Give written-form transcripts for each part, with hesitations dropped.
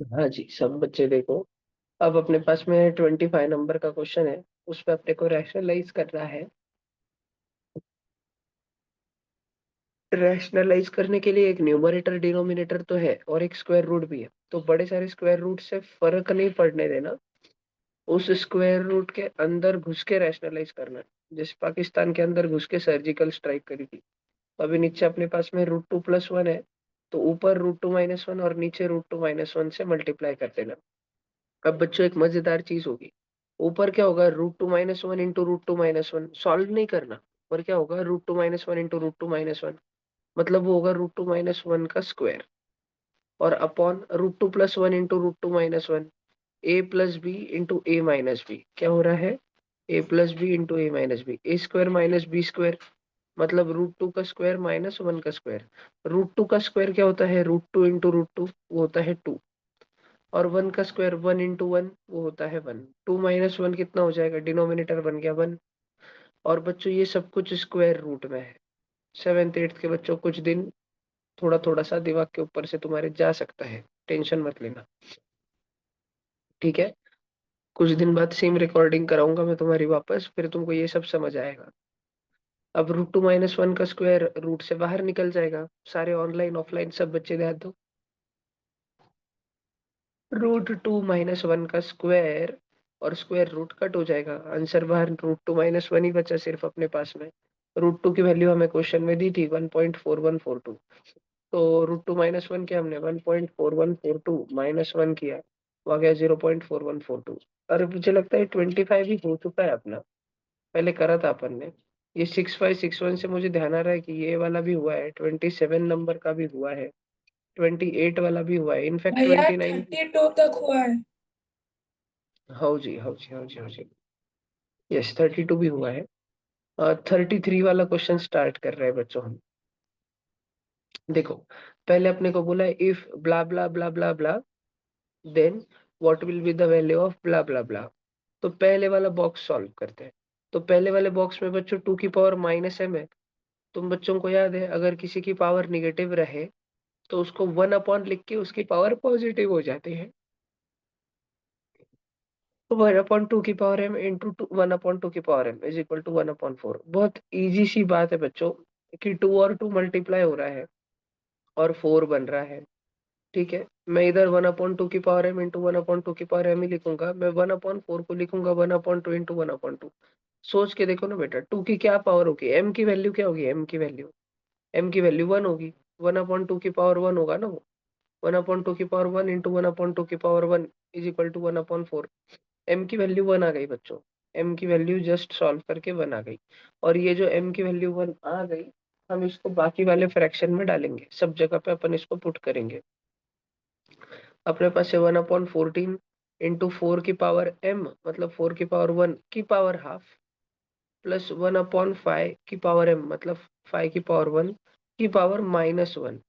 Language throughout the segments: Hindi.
हाँ जी, सब बच्चे देखो। अब अपने पास में 25 नंबर का क्वेश्चन है। उस पर अपने को रैशनलाइज करना है। रैशनलाइज करने के लिए एक न्यूमरेटर डिनोमिनेटर तो है और एक स्क्वायर रूट भी है, तो बड़े सारे स्क्वायर रूट से फर्क नहीं पड़ने देना। उस स्क्वायर रूट के अंदर घुस के रैशनलाइज करना है। जैसे पाकिस्तान के अंदर घुस के सर्जिकल स्ट्राइक करी थी। अभी नीचे अपने पास में √2 + 1 है, तो ऊपर √2 - 1 और नीचे √2 - 1 से मल्टीप्लाई कर देना। अब बच्चों एक मजेदार चीज होगी। ऊपर क्या होगा, √2 - 1 इंटू √2 - 1 सॉल्व नहीं करना। ऊपर क्या होगा, √2 - 1 इंटू √2 - 1, मतलब वो होगा √2 - 1 का स्क्वायर। और upon √2 + 1 into √2 - 1, A plus b into a minus B. क्या हो रहा है, ए plus b into a minus B, A square minus B square, मतलब √2 का स्क्वायर -1 का स्क्वायर। √2 का स्क्वायर क्या होता है, √2 इंटू √2 वो होता है 2। और 1 का स्क्वायर 1 इंटू 1 वो होता है 1। 2 - 1 कितना हो जाएगा, डिनोमिनेटर बन गया 1। और बच्चों ये सब कुछ स्क्वायर रूट में है। 7th 8th के बच्चों कुछ दिन थोड़ा थोड़ा सा दिमाग के ऊपर से तुम्हारे जा सकता है, टेंशन मत लेना। ठीक है, कुछ दिन बाद सेम रिकॉर्डिंग कराऊंगा मैं तुम्हारी वापस, फिर तुमको ये सब समझ आएगा। अब √2 - 1 का स्क्वायर रूट से बाहर निकल जाएगा। सारे ऑनलाइन ऑफलाइन सब बच्चे ध्यान दो। √2 - 1 का स्क्वायर और स्क्वायर रूट कट हो जाएगा, आंसर बाहर √2 - 1 ही बचा सिर्फ अपने पास में। √2 की वैल्यू हमें क्वेश्चन में दी थी 1.4142। तो √2 - 1 के हमने 1.4142 -1 किया, वो आ गया 0.4142। अरे मुझे लगता है 25 ही हो चुका है अपना, पहले करा था अपन ने। ये 6561 से मुझे ध्यान आ रहा है कि ये वाला भी हुआ है, 27 नंबर का भी हुआ है, 28 वाला भी हुआ है, इनफैक्ट भैया 29। 32 तक हुआ है। हाँ जी, हाँ जी, हाँ जी, हाँ जी। यस, 32 भी हुआ है। 33 वाला क्वेश्चन स्टार्ट कर रहे हैं बच्चों हम। देखो, पहले अपने को बोला है if blah blah blah blah blah, then what will be the value of blah blah blah. तो पहले वाला बॉक्स सॉल्व करते हैं। तो पहले वाले बॉक्स में बच्चों 2 की पावर -m है। तुम बच्चों को याद है, अगर किसी की पावर निगेटिव रहे तो उसको 1 अपॉन लिख के उसकी पावर पॉजिटिव हो जाती है। तो 1/2 की पावर m इंटू 1/2 की power m is equal to 1/4। बहुत इजी सी बात है बच्चों, कि 2 और 2 मल्टीप्लाई हो रहा है और 4 बन रहा है। ठीक है, मैं इधर 1/2 की पावर m इंटू 1/2 की पावर m ही लिखूंगा, मैं 1/4 को लिखूंगा 1/2 इंटू 1/2। सोच के देखो ना बेटा, 2 की क्या पावर होगी, m की वैल्यू क्या होगी, m की वैल्यू 1 होगी। 1/2 की पावर 1 होगा ना वो। 1/2 की पावर 1 इंटू 1/2 की power 1 is equal to 1/4। m की वैल्यू 1 आ गई बच्चों। m की वैल्यू जस्ट सॉल्व करके 1 आ गई। और ये जो m की वैल्यू 1 आ गई, हम इसको बाकी वाले फ्रैक्शन में डालेंगे, सब जगह पे अपन इसको पुट करेंगे। अपने पास है 1/14 इंटू 4 की पावर m, मतलब 4 की पावर 1 की पावर हाफ, प्लस 1/5 की पावर m, मतलब 5 की पावर 1 की पावर -1।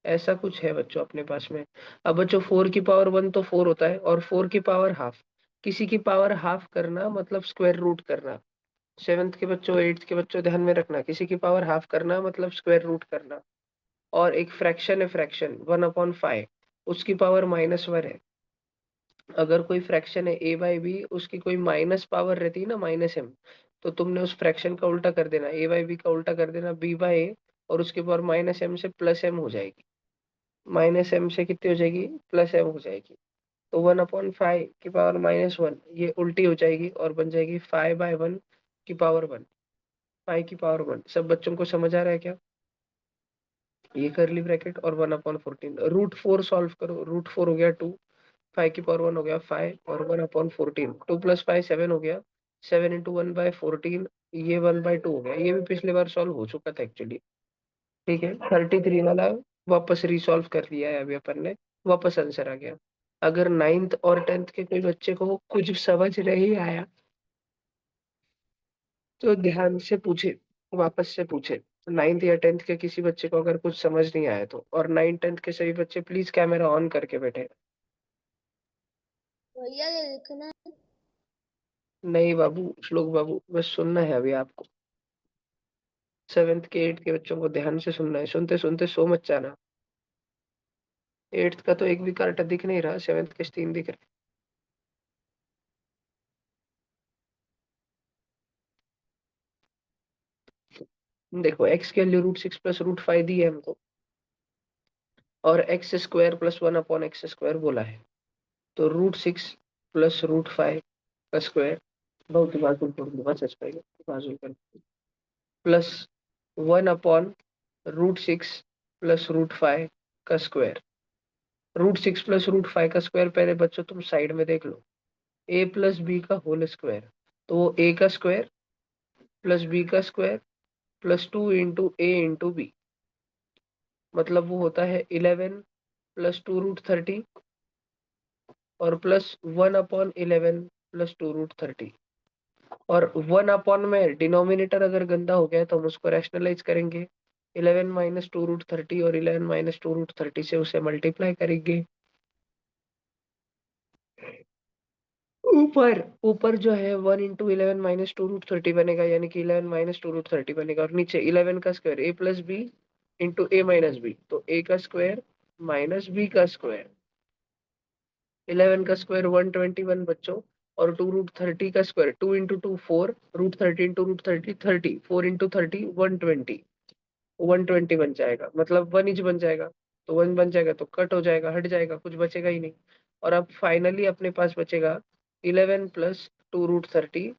ऐसा कुछ है बच्चों अपने पास में। अब बच्चों 4 की पावर 1 तो 4 होता है, और 4 की पावर हाफ, किसी की पावर हाफ करना मतलब स्क्वायर रूट करना। 7th के बच्चों 8th के बच्चों ध्यान में रखना, किसी की पावर हाफ करना मतलब स्क्वायर रूट करना। और एक फ्रैक्शन है, फ्रैक्शन 1/5, उसकी पावर -1 है। अगर कोई फ्रैक्शन है a/b, उसकी कोई माइनस पावर रहती है ना, -m, तो तुमने उस फ्रैक्शन का उल्टा कर देना, a/b का उल्टा कर देना b/a, और उसकी पावर -m से +m हो जाएगी। -m से कितनी हो जाएगी, +m हो जाएगी। तो 1/5 की पावर -1 ये उल्टी हो जाएगी और बन जाएगी 5/1 की पावर 1। 5 की पावर 1, सब बच्चों को समझ आ रहा है क्या। ये करली ब्रैकेट और 1/14, √4 सॉल्व करो, √4 हो गया 2, 5 की पावर 1 हो गया 5, और 1/14, 2 + 5 7 हो गया। 7 इंटू 1/14, ये 1/2 हो गया। ये भी पिछली बार सॉल्व हो चुका था एक्चुअली। ठीक है, 33 वाला वापस रिसॉल्व कर लिया है अभी अपन ने, वापस आंसर आ गया। अगर 9th और 10th के कोई बच्चे को कुछ समझ नहीं आया तो ध्यान से पूछे, वापस से पूछे। 9th या 10th के किसी बच्चे को अगर कुछ समझ नहीं आया तो, और 9th 10th के सभी बच्चे प्लीज कैमरा ऑन करके बैठे। भैया ये लिखना है। नहीं बाबू, श्लोक बाबू, बस सुनना है अभी आपको। 7th के 8th के बच्चों को ध्यान से सुनना है, सुनते सुनते सो मत जाना। एट्थ का तो एक भी कार्ट दिख नहीं रहा, सेवेंथ के 3 दिख रहे। देखो एक्स की वैल्यू √6 प्लस √5 दी है हमको, और एक्स स्क्वायर प्लस 1/x² बोला है। तो √6 प्लस √5 का स्क्वायर, बहुत बाजुल कर दूंगा सच पाएगा, बाजुल कर, प्लस 1/√6 प्लस √5 का स्क्वायर। √6 प्लस √5 का स्क्वायर पहले बच्चों तुम साइड में देख लो, a प्लस बी का होल स्क्वायर, तो वो a का स्क्वायर प्लस b का स्क्वायर प्लस 2 इंटू ए इंटू बी, मतलब वो होता है 11 प्लस 2√30 और प्लस 1/11 प्लस 2√30। और 1 में डिनोमिनेटर अगर गंदा हो गया तो हम उसको रैशनलाइज करेंगे, 11 माइनस 2√30 और 11 माइनस 2√30 से उसे मल्टीप्लाई करेंगे। ऊपर ऊपर जो है 1 इंटू 11 माइनस 2√30 बनेगा, यानी कि 11 माइनस 2√30 बनेगा, और नीचे 11 का square a plus b into a minus b, तो a का स्क्वायर माइनस b का स्क्वायर, 11 का स्क्वायर 121 बच्चों, और 2√30 का स्क्वायर 2 इंटू 2 4, √30 इंटू √30 30, 4 इंटू 30 120, 120 बन जाएगा, मतलब 1 इंच बन जाएगा। तो 1 बन जाएगा तो कट हो जाएगा, हट जाएगा, कुछ बचेगा ही नहीं। और अब फाइनली अपने पास बचेगा 11 प्लस 2√30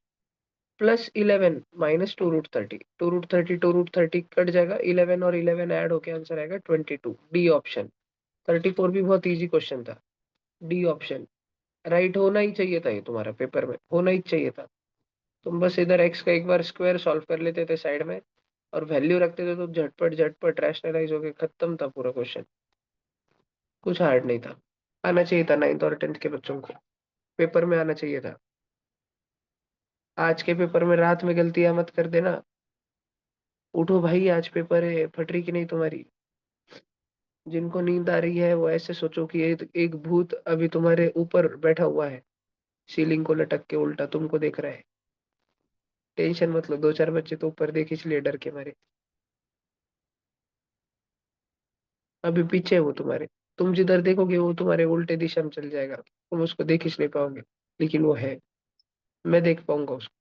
प्लस 11 माइनस 2√30, 2√30 कट जाएगा, 11 और 11 ऐड होके आंसर आएगा 22, डी ऑप्शन। 34 भी बहुत इजी क्वेश्चन था, डी ऑप्शन राइट होना ही चाहिए था, ये तुम्हारा पेपर में होना ही चाहिए था। तुम बस इधर एक्स का एक बार स्क्वायर सॉल्व कर लेते थे साइड में, और वैल्यू रखते थे, तो झटपट झटपट रैशनलाइज होके खत्म था पूरा क्वेश्चन, कुछ हार्ड नहीं था। आना चाहिए था 9th और 10th के बच्चों को, पेपर में आना चाहिए था। आज के पेपर में रात में गलतियां मत कर देना, उठो भाई आज पेपर है, फट रही कि नहीं तुम्हारी। जिनको नींद आ रही है वो ऐसे सोचो कि एक भूत अभी तुम्हारे ऊपर बैठा हुआ है, सीलिंग को लटक के उल्टा तुमको देख रहा है। टेंशन मत लो, 2-4 बच्चे तो ऊपर देख इसलिए डर के मारे, अभी पीछे है वो तुम्हारे। तुम जिधर देखोगे वो तुम्हारे उल्टे दिशा में चल जाएगा, तुम उसको देख ही नहीं पाओगे, लेकिन वो है, मैं देख पाऊंगा उसको।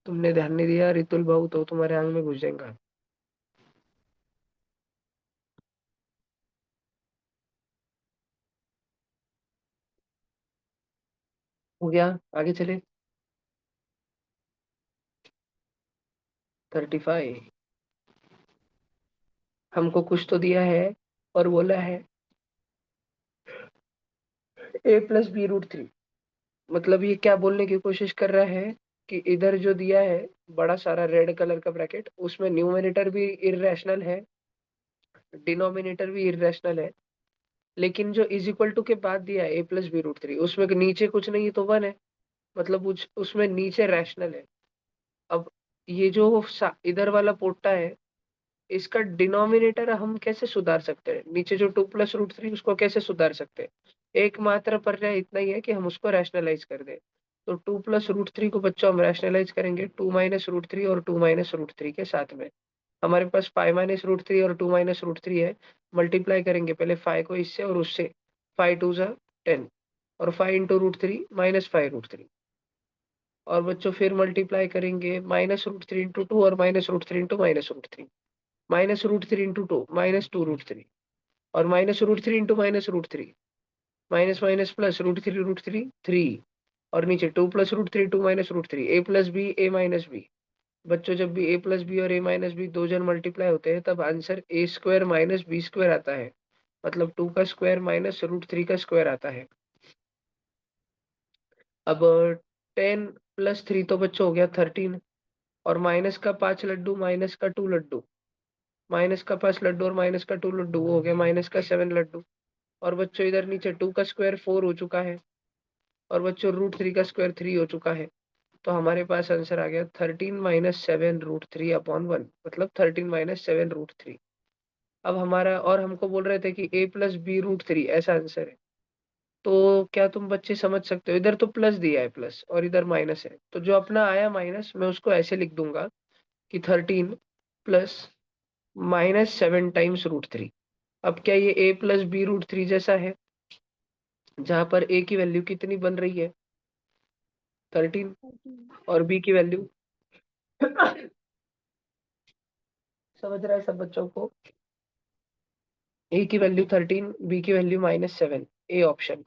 तुमने ध्यान नहीं दिया रितुल भाऊ तो तुम्हारे आंग में घुस जाएगा। हो गया, आगे चले। 35, हमको कुछ तो दिया है और बोला है a+b√3, मतलब ये क्या बोलने की कोशिश कर रहा है कि इधर जो दिया है बड़ा सारा रेड कलर का ब्रैकेट, उसमें न्यूमरेटर भी इरेशनल है, डिनोमिनेटर भी इरेशनल है, लेकिन जो इज इक्वल टू के बाद दिया है a+b√3, उसमें नीचे कुछ नहीं तो 1 है, मतलब उसमें नीचे रैशनल है। अब ये जो इधर वाला पोट्टा है, इसका डिनोमिनेटर हम कैसे सुधार सकते हैं, नीचे जो 2+√3 उसको कैसे सुधार सकते हैं। एकमात्र पर्याय इतना ही है कि हम उसको रैशनलाइज कर दें। तो 2+√3 को बच्चों हम रैशनलाइज करेंगे 2 - √3 और 2 - √3 के साथ में। हमारे पास 5 - √3 और 2 - √3 है, मल्टीप्लाई करेंगे पहले 5 को इससे और उससे, 5 × 2 = 10, और 5 × √3 -5√3, और बच्चों फिर मल्टीप्लाई करेंगे -√3 × 2 और -√3 × -√3 -√3 × 2 -2√3, और -√3 × -√3, माइनस माइनस प्लस √3 3, और नीचे 2+√3 2 - √3, a+b a-b। बच्चों जब भी a+b और a-b दो जन मल्टीप्लाई होते हैं तब आंसर a² - b² आता है, मतलब 2 का स्क्वायर माइनस √3 का स्क्वायर आता है। अब 10 + 3 तो बच्चों हो गया 13, और माइनस का 5 लड्डू माइनस का 2 लड्डू, माइनस का 5 लड्डू और माइनस का 2 लड्डू, वो हो गया माइनस का 7 लड्डू। और बच्चों इधर नीचे 2 का स्क्वायर 4 हो चुका है, और बच्चों √3 का स्क्वायर 3 हो चुका है। तो हमारे पास आंसर आ गया 13 - 7√3/1, मतलब 13 - 7√3। अब हमारा, और हमको बोल रहे थे कि a+b√3 ऐसा आंसर है। तो क्या तुम बच्चे समझ सकते हो, इधर तो प्लस दिया है प्लस और इधर माइनस है, तो जो अपना आया माइनस मैं उसको ऐसे लिख दूंगा कि 13 प्लस -7 टाइम्स √3, अब क्या ये a प्लस बी रूट 3 जैसा है, जहां पर a की वैल्यू कितनी बन रही है 13 और b की वैल्यू समझ रहा है सब बच्चों को? a की वैल्यू 13, b की वैल्यू -7, ए ऑप्शन।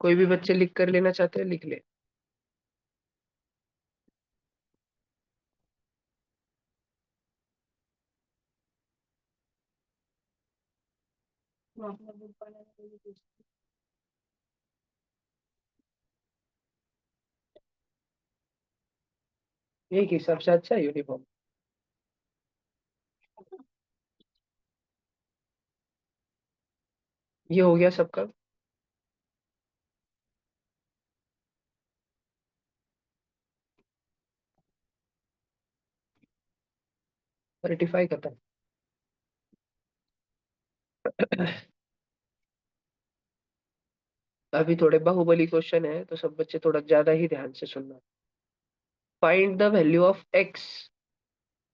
कोई भी बच्चे लिख कर लेना चाहते हैं लिख ले। एक ही सबसे अच्छा यूनिफॉर्म। ये हो गया सबका। रेटिफाई करता है। अभी थोड़े बाहुबली क्वेश्चन है तो सब बच्चे थोड़ा ज्यादा ही ध्यान से सुनना। Find the value of x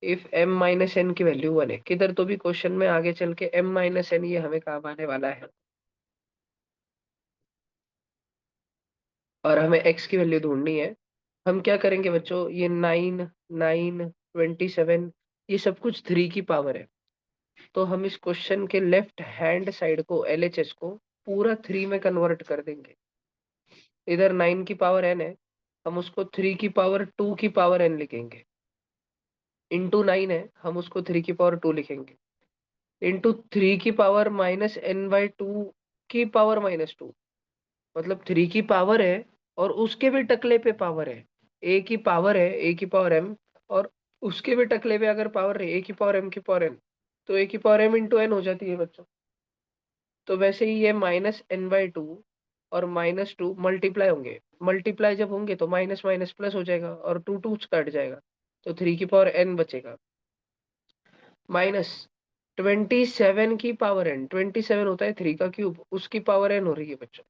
if m minus n की वैल्यू 1 है। किधर तो भी क्वेश्चन में आगे चल के m माइनस एन ये हमें काम आने वाला है, और हमें x की वैल्यू ढूंढनी है। हम क्या करेंगे बच्चों, ये 9, 9, 27, ये सब कुछ 3 की पावर है। तो हम इस क्वेश्चन के लेफ्ट हैंड साइड को LHS को पूरा 3 में कन्वर्ट कर देंगे। इधर 9 की पावर n है, हम उसको 3 की पावर 2 की पावर n लिखेंगे। इंटू 9 है, हम उसको 3 की पावर 2 लिखेंगे। इंटू 3 की पावर -n/2 की पावर -2, मतलब 3 की पावर है और उसके भी टकले पे पावर है। a की पावर है, a की पावर m, और उसके भी टकले पे अगर पावर है a की पावर m की पावर n, तो a की पावर m इंटू n हो जाती है बच्चों। तो वैसे ही ये -n/2 और -2 मल्टीप्लाई होंगे। मल्टीप्लाई जब होंगे तो माइनस माइनस प्लस हो जाएगा और टू टू कट जाएगा, तो 3 की पावर n बचेगा। -27 की पावर n, 27 होता है 3 का क्यूब, उसकी पावर n हो रही है बच्चों।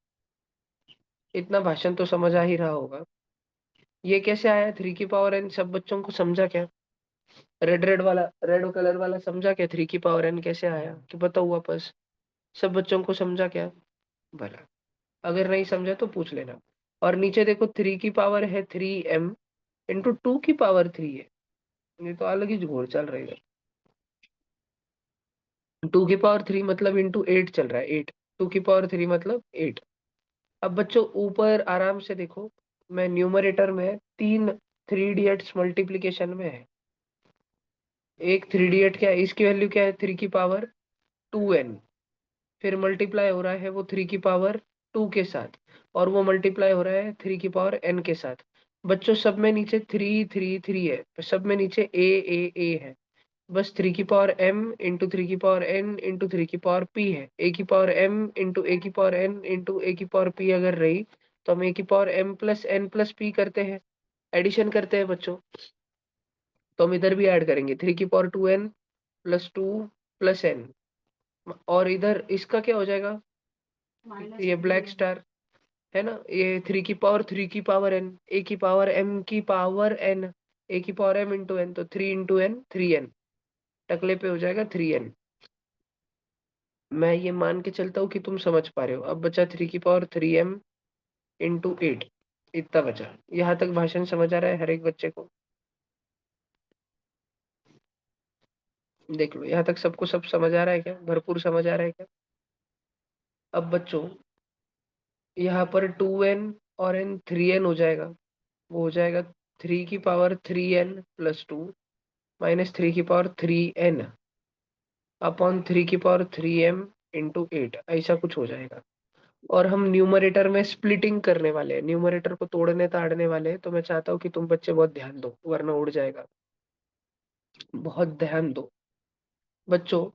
इतना भाषण तो समझ आ ही रहा होगा। ये कैसे आया 3 की पावर n, सब बच्चों को समझा क्या? रेड रेड वाला, रेड कलर वाला समझा क्या 3 की पावर n कैसे आया कि बताओ वापस? सब बच्चों को समझा क्या? भला अगर नहीं समझा तो पूछ लेना। और नीचे देखो 3 की पावर है 3m, इंटू 2 की पावर 3 है। ये तो अलग ही घोर चल रही है। 2 की पावर 3 मतलब इंटू 8 चल रहा है, 8। 2 की पावर 3 मतलब 8। अब बच्चों ऊपर आराम से देखो, मैं न्यूमरेटर में तीन 3 इडियट्स मल्टीप्लीकेशन में है। एक 3 इडियट क्या है, इसकी वैल्यू क्या है 3 की पावर 2n, फिर मल्टीप्लाई हो रहा है वो 3 की पावर 2 के साथ, और वो मल्टीप्लाई हो रहा है 3 की पावर n के साथ। बच्चों सब में नीचे 3 3 3 है, सब में नीचे a है। बस 3 की पावर m इंटू 3 की पावर n इंटू 3 की पावर p है। a की पावर m इंटू a की पावर n इंटू a की पावर p अगर रही, तो हम a की power m plus n plus p करते हैं, एडिशन करते हैं बच्चों। तो हम इधर भी ऐड करेंगे 3 की power 2n plus 2 plus n, और इधर इसका क्या हो जाएगा, ये ब्लैक स्टार है ना, ये 3 की पावर 3 की पावर n, a की पावर m की पावर n, a की पावर m इंटू n, तो 3 इंटू n 3n, टकले पे हो जाएगा 3n। मैं ये मान के चलता हूँ कि तुम समझ पा रहे हो। अब बचा 3 की पावर 3m इंटू 8, इतना बचा। यहाँ तक भाषण समझ आ रहा है हर एक बच्चे को? देख लो यहाँ तक सबको सब समझ आ रहा है क्या, भरपूर समझ आ रहा है क्या? अब बच्चों यहाँ पर 2n और n 3n हो जाएगा, वो हो जाएगा 3 की पावर 3n प्लस 2 माइनस 3 की पावर 3n अपॉन 3 की पावर 3m इंटू 8, ऐसा कुछ हो जाएगा। और हम न्यूमरेटर में स्प्लिटिंग करने वाले हैं, न्यूमरेटर को तोड़ने ताड़ने वाले हैं, तो मैं चाहता हूँ कि तुम बच्चे बहुत ध्यान दो वरना उड़ जाएगा। बहुत ध्यान दो बच्चों।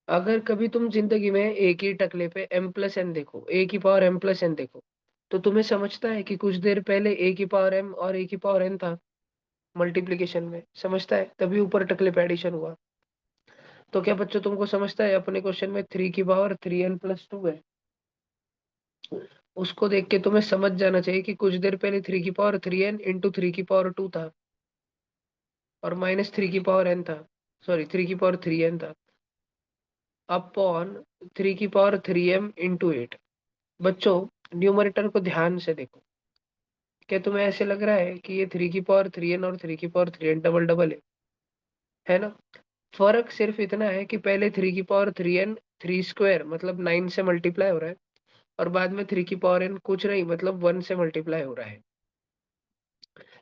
अगर कभी तुम जिंदगी में एक ही टकले पे m प्लस एन देखो, a की पावर m प्लस एन देखो, तो तुम्हें समझता है कि कुछ देर पहले a की पावर m और a की पावर n था मल्टीप्लीकेशन में, समझता है? तभी ऊपर टकले पे एडिशन हुआ। तो क्या बच्चों तुमको समझता है अपने क्वेश्चन में 3 की पावर 3n प्लस 2 है? उसको देख के तुम्हें समझ जाना चाहिए कि कुछ देर पहले 3 की पावर 3n इंटू 3 की पावर 2 था, और माइनस 3 की पावर n था, सॉरी 3 की पावर 3n था। अपॉन 3 की पावर 3m इंटू 8। बच्चों, न्यूमरेटर को ध्यान से देखो। क्या तुम्हें ऐसे लग रहा है कि ये 3 की पावर 3n और 3 की पावर 3n डबल डबल है ना? फर्क सिर्फ इतना है कि पहले 3 की पावर 3n 3 स्क्वायर मतलब 9 से मल्टीप्लाई हो रहा है, और बाद में 3 की पावर n कुछ नहीं मतलब 1 से मल्टीप्लाई हो रहा है।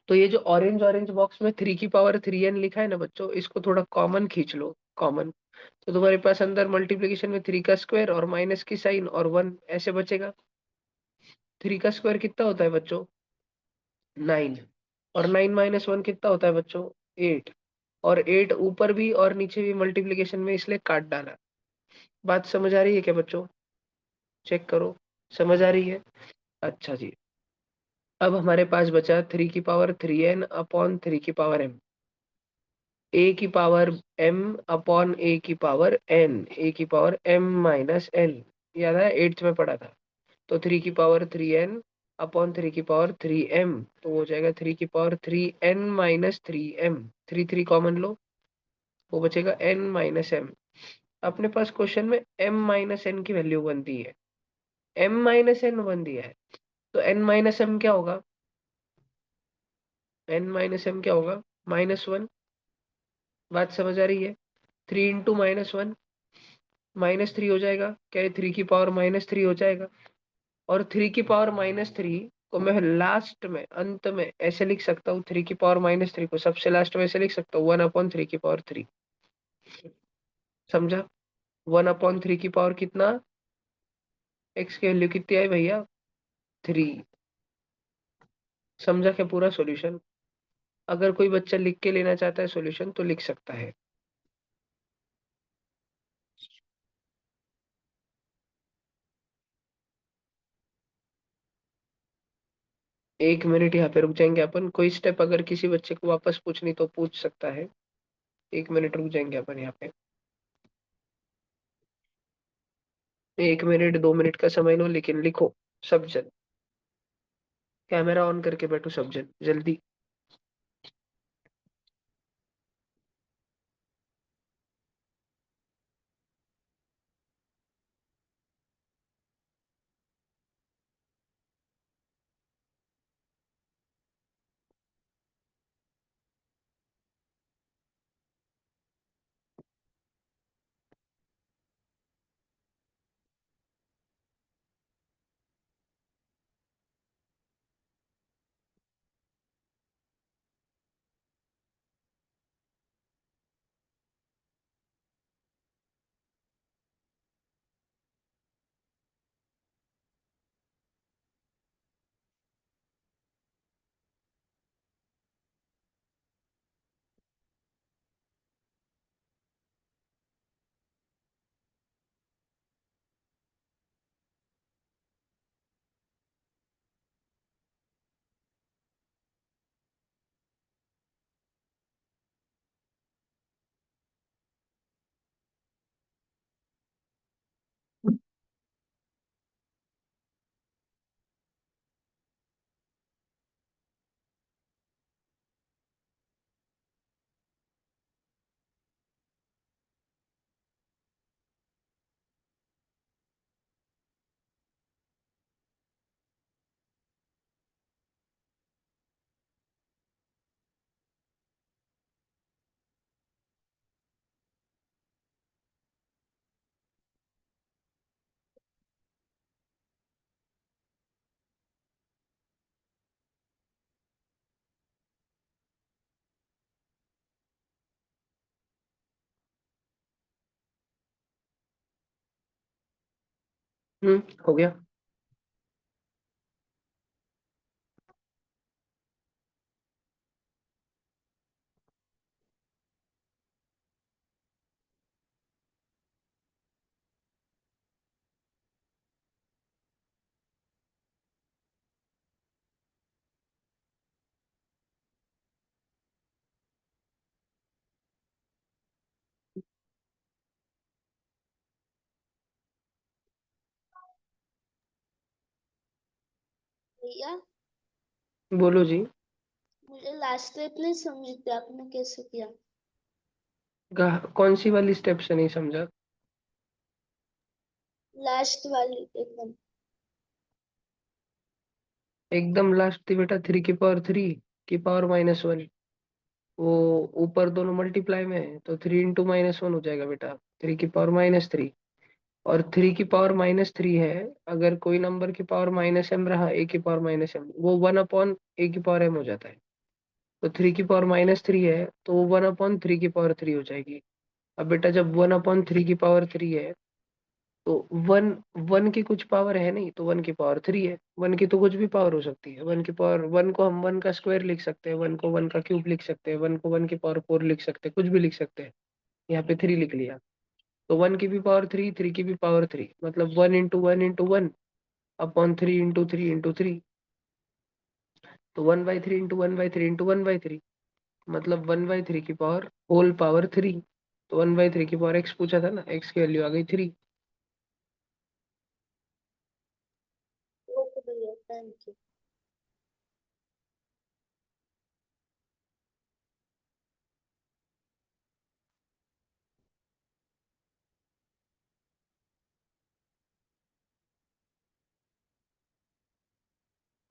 तो ये जो ऑरेंज ऑरेंज बॉक्स में 3 की पावर 3n लिखा है ना बच्चों, इसको थोड़ा कॉमन खींच लो, कॉमन। तो तुम्हारे पास अंदर मल्टीप्लीकेशन में 3 का स्क्वायर और माइनस की साइन और 1 ऐसे बचेगा। 3 का स्क्वायर कितना होता है बच्चों? 9। और 9 - 1 कितना होता है बच्चों? 8। और 8 ऊपर भी और नीचे भी मल्टीप्लीकेशन में, इसलिए काट डाला। बात समझ आ रही है क्या बच्चों? चेक करो, समझ आ रही है? अच्छा जी। अब हमारे पास बचा 3 की पावर 3n अपॉन 3 की पावर m। a की पावर m अपॉन a की पावर n, a की पावर m - n। याद है, 8th में पढ़ा था। तो 3 की पावर 3n अपॉन 3 की पावर 3m, तो हो जाएगा 3 की पावर 3n - 3m। 3 कॉमन लो, वो बचेगा n - m। अपने पास क्वेश्चन में m - n की वैल्यू वन दी है, m - n वन दिया है, तो n - m क्या होगा? n - m क्या होगा? -1। बात समझ आ रही है? 3 × -1 -3 हो जाएगा। क्या ये 3 की पावर -3 हो जाएगा? और 3 की पावर -3 को मैं लास्ट में, अंत में ऐसे लिख सकता हूँ, 3 की पावर -3 को सबसे लास्ट में ऐसे लिख सकता हूँ, 1/3 की पावर 3। समझा? 1/3 की पावर कितना? एक्स की वैल्यू कितनी आई भैया? 3। समझा क्या पूरा सॉल्यूशन? अगर कोई बच्चा लिख के लेना चाहता है सॉल्यूशन तो लिख सकता है। 1 मिनट यहाँ पे रुक जाएंगे अपन। कोई स्टेप अगर किसी बच्चे को वापस पूछनी तो पूछ सकता है। 1 मिनट रुक जाएंगे अपन यहाँ पे। 1 मिनट 2 मिनट का समय लो, लेकिन लिखो सब जन। कैमरा ऑन करके बैठो सब जन, जल्दी। हो गया। भैया, बोलो जी। मुझे लास्ट स्टेप नहीं समझ कि आपने कैसे किया। कौन सी वाली स्टेप से नहीं समझा? लास्ट वाली एकदम। एकदम लास्ट थी बेटा 3 की पावर 3 की पावर -1। वो ऊपर दोनों मल्टीप्लाई में है तो 3 × -1 हो जाएगा बेटा 3 की पावर -3। और 3 की पावर -3 है। अगर कोई नंबर की पावर -m रहा, a की पावर -m, वो 1/a की पावर m हो जाता है। तो 3 की पावर -3 है तो वो 1/3 की पावर 3 हो जाएगी। अब बेटा जब 1/3 की पावर 3 है तो वन वन की कुछ पावर है नहीं, तो 1 की पावर 3 है। वन की तो कुछ भी पावर हो सकती है। 1 को हम 1 का स्क्वायर लिख सकते हैं, 1 को 1 का क्यूब लिख सकते हैं, 1 को 1 की पावर 4 लिख सकते हैं, कुछ भी लिख सकते हैं। यहाँ पे 3 लिख लिया। तो 1 की भी पावर 3, 3 की भी पावर 3, मतलब 1 × 1 × 1 अपॉन 3 × 3 × 3। तो 1/3 × 1/3 × 1/3, मतलब 1/3 की पावर होल पावर 3। तो 1/3 की पावर x पूछा था ना, x की वैल्यू आ गई 3। ओके भैया, थैंक यू।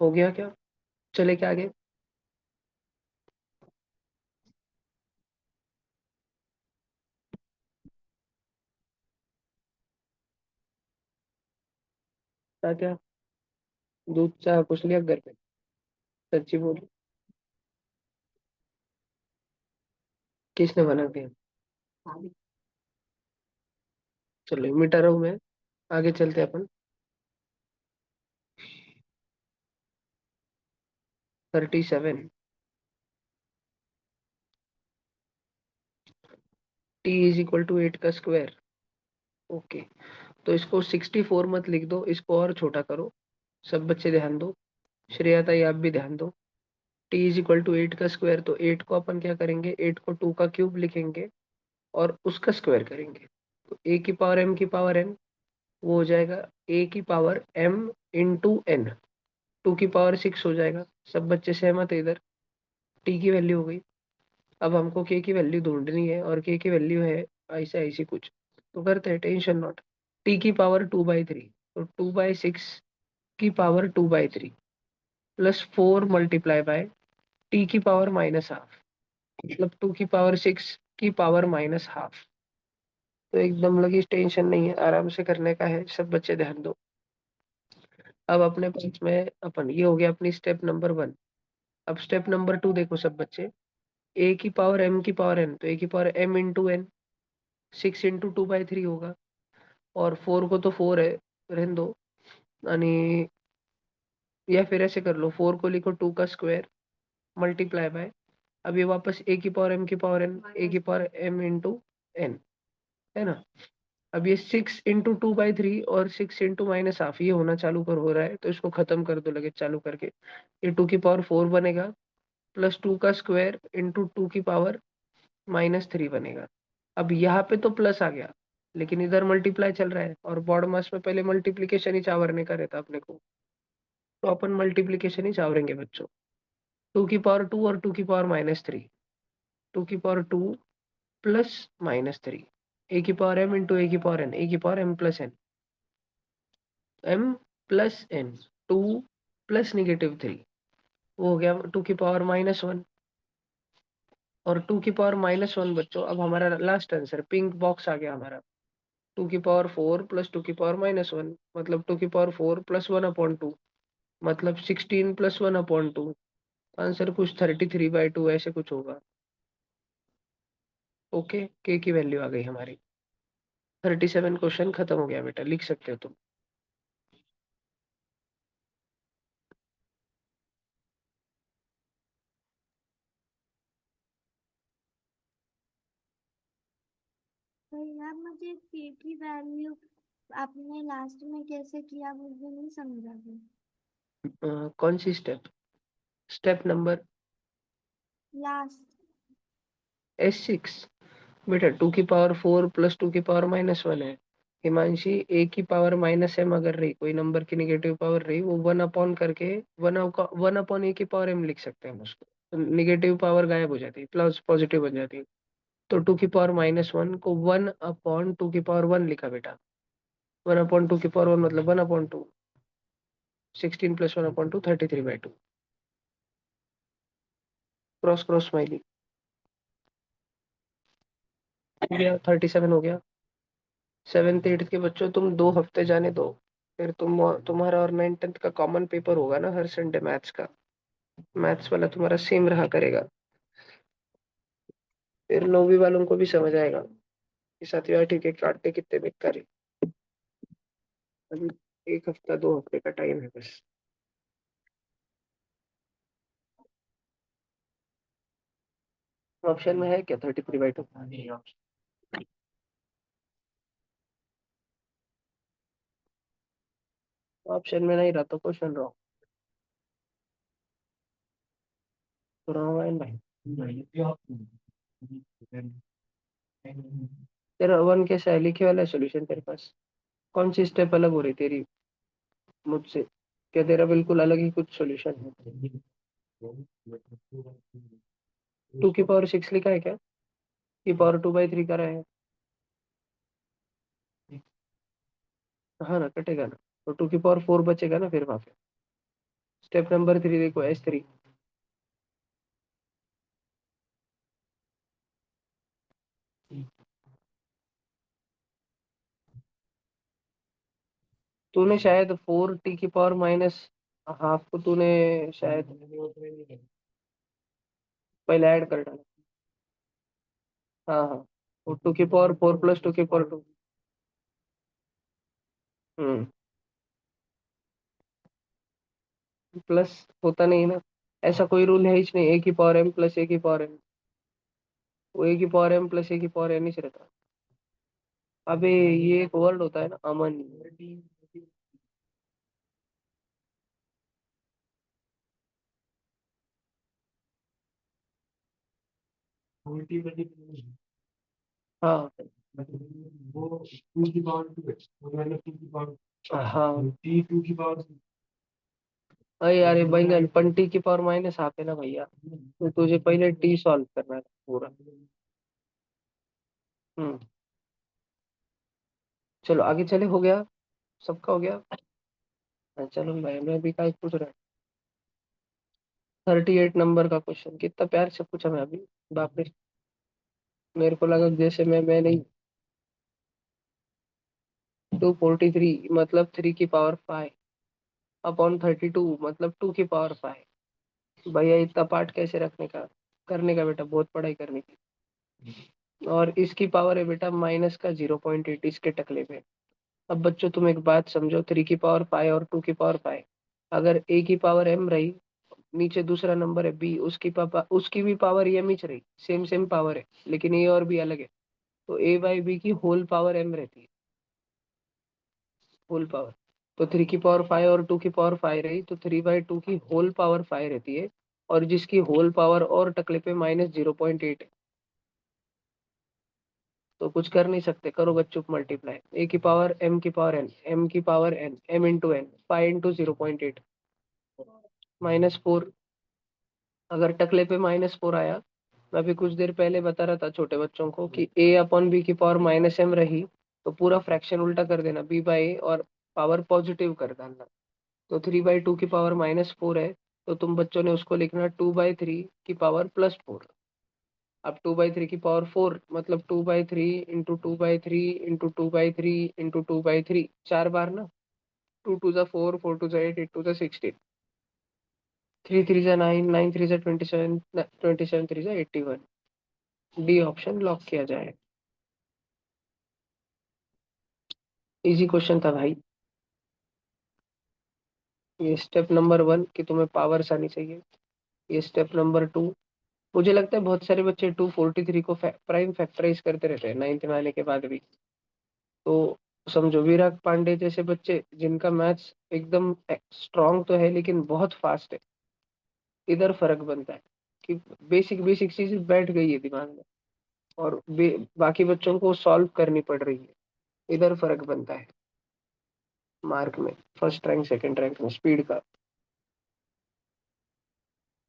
हो गया क्या? चले क्या आगे? क्या क्या? दूध चाह पूछ लिया घर पे? सच्ची बोल। किसने बना दिया? चलो मिटा रहा हूँ मैं। आगे चलते हैं अपन। 37 t = 8 का स्क्वायर। ओके। तो इसको 64 मत लिख दो, इसको और छोटा करो। सब बच्चे ध्यान दो। श्रेया ताई आप भी ध्यान दो। t = 8 का स्क्वायर, तो 8 को अपन क्या करेंगे, 8 को 2 का क्यूब लिखेंगे और उसका स्क्वायर करेंगे। तो a की पावर m की पावर n, वो हो जाएगा a की पावर m × n। 2 की पावर 6 हो जाएगा। सब बच्चे सहमत है इधर? t की वैल्यू हो गई। अब हमको k की वैल्यू ढूंढनी है और k की वैल्यू है ऐसे ऐसी कुछ। तो करते हैं, टेंशन नॉट। t की पावर 2/3, तो 2/6 की पावर 2/3 +4 × t की पावर -हाफ, मतलब 2 की पावर 6 की पावर -हाफ। तो एकदम लगी, टेंशन नहीं है, आराम से करने का है। सब बच्चे ध्यान दो। अब अपने पास में अपन, ये हो गया अपनी स्टेप नंबर 1। अब स्टेप नंबर 2 देखो सब बच्चे। a की पावर m की पावर n, तो a की पावर m × n, 6 × 2/3 होगा। और 4 को तो 4 है, रहने दो। यानी या फिर ऐसे कर लो, 4 को लिखो 2 का स्क्वायर मल्टीप्लाई बाय, अब ये वापस a की पावर m की पावर n, a की पावर m × n, है ना। अब ये 6 × 2/3 और 6 × -हाफ ये होना चालू कर हो रहा है, तो इसको खत्म कर दो लगे चालू करके। ये 2 की पावर 4 बनेगा प्लस 2 का स्क्वायर इंटू 2 की पावर -3 बनेगा। अब यहाँ पे तो प्लस आ गया, लेकिन इधर मल्टीप्लाई चल रहा है और बॉड मास में पहले मल्टीप्लीकेशन ही चावरने का रहता अपने को। तो अपन मल्टीप्लीकेशन ही चावरेंगे बच्चों। 2 की पावर 2 और 2 की पावर -3, 2 की पावर 2 +-3, a की पावर m × a की power m + n, m + n, 2 + -3, वो हो गया 2 की पावर -1। और 2 की पावर -1 बच्चों, अब हमारा लास्ट आंसर पिंक बॉक्स आ गया हमारा। 2 की पावर 4 + 2 की पावर -1, मतलब 2 की पावर 4 + 1/2, मतलब 16 + 1/2। आंसर कुछ 33/2 ऐसे कुछ होगा। ओके, के की वैल्यू आ गई हमारी। 37 क्वेश्चन खत्म हो गया बेटा, लिख सकते हो तुम। भैया मुझे के की वैल्यू आपने लास्ट में कैसे किया मुझे नहीं समझा भी। कौन सी step? Step number last. S6 बेटा। 2 की पावर 4 + 2 की पावर -1 है। हिमांशी, a की पावर-m अगर रही, कोई नंबर की निगेटिव पावर रही, वो 1 करके 1/a की पावर m लिख सकते हैं हम उसको। निगेटिव पावर गायब हो जाती है, प्लस पॉजिटिव बन जाती है। तो 2 की पावर -1 को 1/2 की पावर 1 लिखा बेटा। 1/2 की पावर 1 मतलब 1/2, 16 + 1/2 33/2, क्रॉस क्रॉस स्माइली, हो गया 37 हो गया। 7th 8th के बच्चों तुम 2 हफ्ते जाने दो, फिर तुम्हारा और 9th 10th का कॉमन पेपर होगा ना हर संडे मैथ्स का, मैथ्स वाला तुम्हारा सेम रहा करेगा, फिर 9वीं वालों को भी समझ आएगा कि सातवीं ठीक है काटते कितने बेकार है। अभी 1 हफ्ता 2 हफ्ते का टाइम है बस। ऑप्शन में है क्या 33/2? ऑप्शन में नहीं रहा तो क्वेश्चन रॉन्ग तो रॉन्ग है भाई। तेरा 1 के सही लिखे वाला सोल्यूशन तेरे पास? कौन सी स्टेप अलग हो रही तेरी मुझसे? क्या तेरा बिल्कुल अलग ही कुछ सोल्यूशन है? 2 की पावर 6 लिखा है क्या? की पावर 2/3 का रहा है। हाँ ना, कटेगा ना, तो 2 की पावर 4 बचेगा ना फिर वहां पे। स्टेप नंबर 3 देखो, S3। तूने शायद 4t की पावर माइनस हाफ को तूने शायद पहले ऐड कर डाला। हाँ हाँ, तो 2 की पावर 4 + 2 की पावर 2। हम्म, प्लस होता नहीं ना, ऐसा कोई रूल है ही नहीं, A की पावर m + A की पावर n, वो A की पावर m + A की पावर n ही से रहता। अबे ये एक वर्ड होता है ना, अमन। हाँ हाँ, अरे यार बंगन पंटी की पावर माइनस हाफ है ना भैया, तो तुझे पहले टी सॉल्व करना है पूरा। हम्म, चलो आगे चले, हो गया, सबका हो गया। हाँ, चलो मैं भी का पूछ रहा। 38 नंबर का क्वेश्चन कितना प्यार से पूछा मैं अभी, बाप रे, मेरे को लगा जैसे मैं नहीं। 243 मतलब 3 की पावर 5/32 मतलब 2 की पावर 5। भैया इतना पार्ट कैसे रखने का, करने का बेटा, बहुत पढ़ाई करने की। और इसकी पावर है बेटा माइनस का 0.8 इसके टकले पे। अब बच्चों तुम एक बात समझो, 3 की पावर 5 और 2 की पावर 5, अगर A की पावर m रही, नीचे दूसरा नंबर है B, उसकी भी पावर m ही रही, सेम सेम पावर है, लेकिन A और B अलग है, तो A/B की होल पावर m रहती है, होल पावर। तो 3 की पावर 5 और 2 की पावर 5 रही, तो 3/2 की होल पावर 5 रहती है, और जिसकी होल पावर और टकले पे -0.8 है, तो कुछ कर नहीं सकते, करो बच्चों मल्टीप्लाई। A की पावर m की पावर n, m की पावर n, m × n, 5 × 0.8 -4। अगर टकले पे -4 आया, मैं अभी कुछ देर पहले बता रहा था छोटे बच्चों को कि A/B की पावर -m रही, तो पूरा फ्रैक्शन उल्टा कर देना, B/A और पावर पॉजिटिव कर देना। तो 3/2 की पावर -4 है, तो तुम बच्चों ने उसको लिखना 2/3 की पावर +4। अब 2/3 की पावर 4 मतलब 2/3 इंटू 2/3 इंटू 2/3 इंटू 2/3, 4 बार ना, 2 2 4, 4 2 8, 8 2 16, 3 3 9, 9 3 27, 27 3 81। डी ऑप्शन लॉक किया जाए। इजी क्वेश्चन था भाई। ये स्टेप नंबर 1 कि तुम्हें पावर्स आनी चाहिए। ये स्टेप नंबर 2, मुझे लगता है बहुत सारे बच्चे 243 को प्राइम फैक्टराइज करते रहते हैं 9th में आने के बाद भी। तो समझो विराग पांडे जैसे बच्चे जिनका मैथ्स एकदम स्ट्रांग तो है लेकिन बहुत फास्ट है, इधर फर्क बनता है कि बेसिक बेसिक चीज बैठ गई है दिमाग में, और बाकी बच्चों को सॉल्व करनी पड़ रही है, इधर फर्क बनता है मार्क में, फर्स्ट रैंक सेकंड रैंक में स्पीड का,